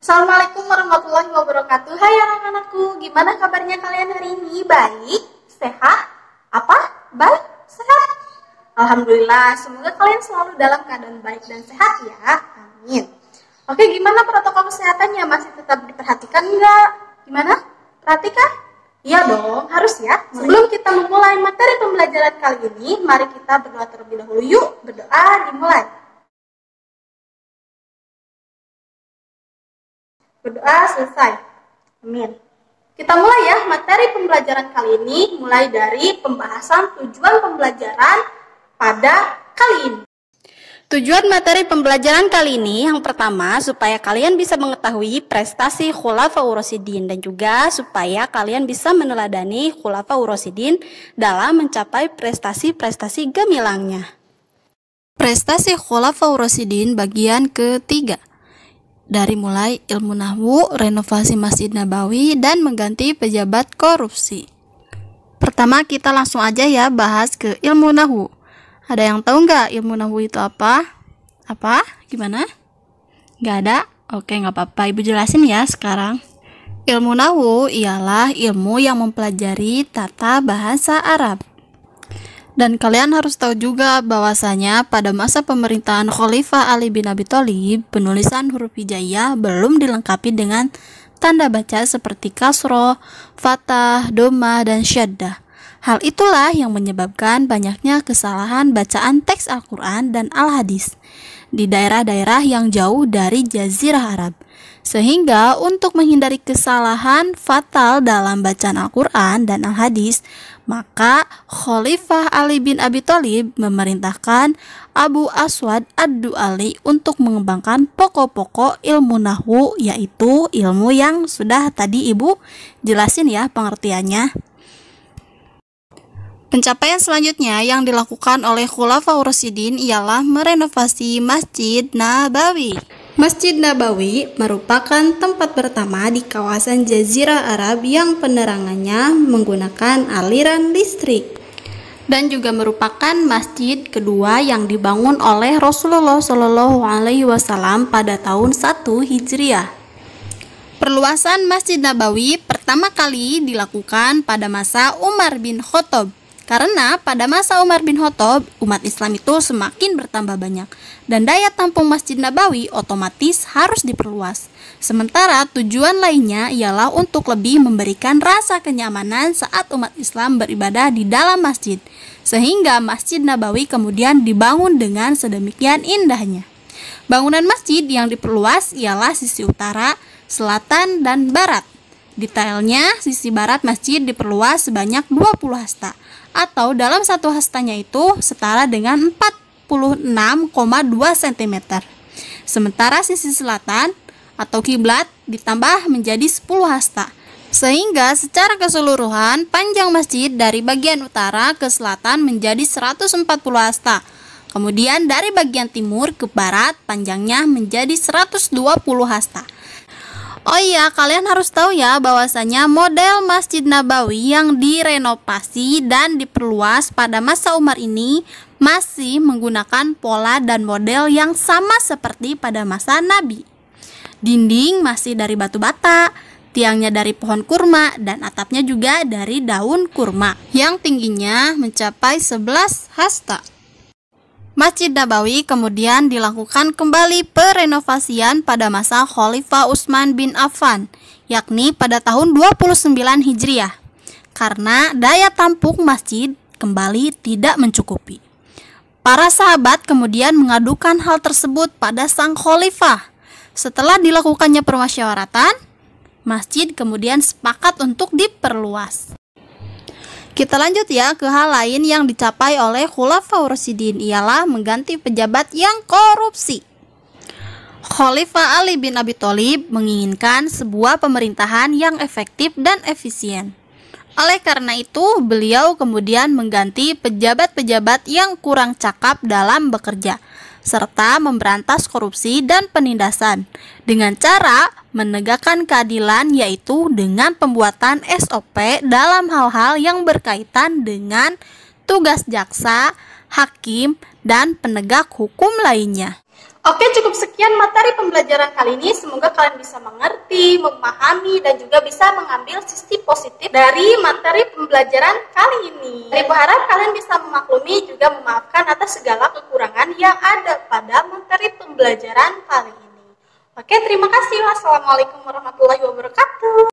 Assalamualaikum warahmatullahi wabarakatuh. Hai anak-anakku, gimana kabarnya kalian hari ini? Baik? Sehat? Apa? Baik? Sehat? Alhamdulillah, semoga kalian selalu dalam keadaan baik dan sehat ya. Amin. Oke, gimana protokol kesehatannya? Masih tetap diperhatikan nggak? Gimana? Perhatikan? Iya dong, harus ya. Sebelum kita memulai materi pembelajaran kali ini, mari kita berdoa terlebih dahulu. Yuk, berdoa dimulai. Berdoa selesai. Amin. Kita mulai ya materi pembelajaran kali ini, mulai dari pembahasan tujuan pembelajaran pada kali ini. Tujuan materi pembelajaran kali ini yang pertama supaya kalian bisa mengetahui prestasi Khulafaur Rasyidin dan juga supaya kalian bisa meneladani Khulafaur Rasyidin dalam mencapai prestasi-prestasi gemilangnya. Prestasi Khulafaur Rasyidin bagian ketiga. Dari mulai ilmu nahwu, renovasi Masjid Nabawi, dan mengganti pejabat korupsi. Pertama kita langsung aja ya bahas ke ilmu nahwu. Ada yang tahu nggak ilmu nahwu itu apa? Apa? Gimana? Nggak ada? Oke, nggak apa-apa. Ibu jelasin ya sekarang. Ilmu nahwu ialah ilmu yang mempelajari tata bahasa Arab. Dan kalian harus tahu juga bahwasanya pada masa pemerintahan Khalifah Ali bin Abi Thalib, penulisan huruf hijaiyah belum dilengkapi dengan tanda baca seperti kasroh, fathah, dhammah, dan syaddah. Hal itulah yang menyebabkan banyaknya kesalahan bacaan teks Al-Quran dan Al-Hadis di daerah-daerah yang jauh dari Jazirah Arab. Sehingga untuk menghindari kesalahan fatal dalam bacaan Al-Quran dan Al-Hadis, maka Khalifah Ali bin Abi Thalib memerintahkan Abu Aswad Ad-Du'ali untuk mengembangkan pokok-pokok ilmu nahwu, yaitu ilmu yang sudah tadi Ibu jelasin ya pengertiannya. Pencapaian selanjutnya yang dilakukan oleh Khulafaur Rasyidin ialah merenovasi Masjid Nabawi. Masjid Nabawi merupakan tempat pertama di kawasan Jazirah Arab yang penerangannya menggunakan aliran listrik, dan juga merupakan masjid kedua yang dibangun oleh Rasulullah SAW pada tahun 1 Hijriah. Perluasan Masjid Nabawi pertama kali dilakukan pada masa Umar bin Khattab. Karena pada masa Umar bin Khattab, umat Islam itu semakin bertambah banyak dan daya tampung Masjid Nabawi otomatis harus diperluas. Sementara tujuan lainnya ialah untuk lebih memberikan rasa kenyamanan saat umat Islam beribadah di dalam masjid. Sehingga Masjid Nabawi kemudian dibangun dengan sedemikian indahnya. Bangunan masjid yang diperluas ialah sisi utara, selatan, dan barat. Detailnya, sisi barat masjid diperluas sebanyak 20 hasta. Atau dalam satu hastanya itu setara dengan 46,2 cm. Sementara sisi selatan atau kiblat ditambah menjadi 10 hasta. Sehingga secara keseluruhan panjang masjid dari bagian utara ke selatan menjadi 140 hasta. Kemudian dari bagian timur ke barat panjangnya menjadi 120 hasta. Oh iya, kalian harus tahu ya bahwasanya model Masjid Nabawi yang direnovasi dan diperluas pada masa Umar ini masih menggunakan pola dan model yang sama seperti pada masa Nabi. Dinding masih dari batu bata, tiangnya dari pohon kurma, dan atapnya juga dari daun kurma yang tingginya mencapai 11 hasta. Masjid Nabawi kemudian dilakukan kembali perenovasian pada masa Khalifah Utsman bin Affan, yakni pada tahun 29 Hijriah, karena daya tampung masjid kembali tidak mencukupi. Para sahabat kemudian mengadukan hal tersebut pada sang khalifah. Setelah dilakukannya permusyawaratan, masjid kemudian sepakat untuk diperluas. Kita lanjut ya ke hal lain yang dicapai oleh Khulafaur Rasyidin, ialah mengganti pejabat yang korupsi. Khalifah Ali bin Abi Thalib menginginkan sebuah pemerintahan yang efektif dan efisien. Oleh karena itu, beliau kemudian mengganti pejabat-pejabat yang kurang cakap dalam bekerja, serta memberantas korupsi dan penindasan dengan cara menegakkan keadilan, yaitu dengan pembuatan SOP dalam hal-hal yang berkaitan dengan tugas jaksa, hakim, dan penegak hukum lainnya. Oke, cukup sekian materi pembelajaran kali ini. Semoga kalian bisa mengerti, memahami, dan juga bisa mengambil sisi positif dari materi pembelajaran kali ini. Saya berharap kalian bisa memaklumi juga memaafkan atas segala kekurangan yang ada pada materi pembelajaran kali ini. Oke, terima kasih. Wassalamualaikum warahmatullahi wabarakatuh.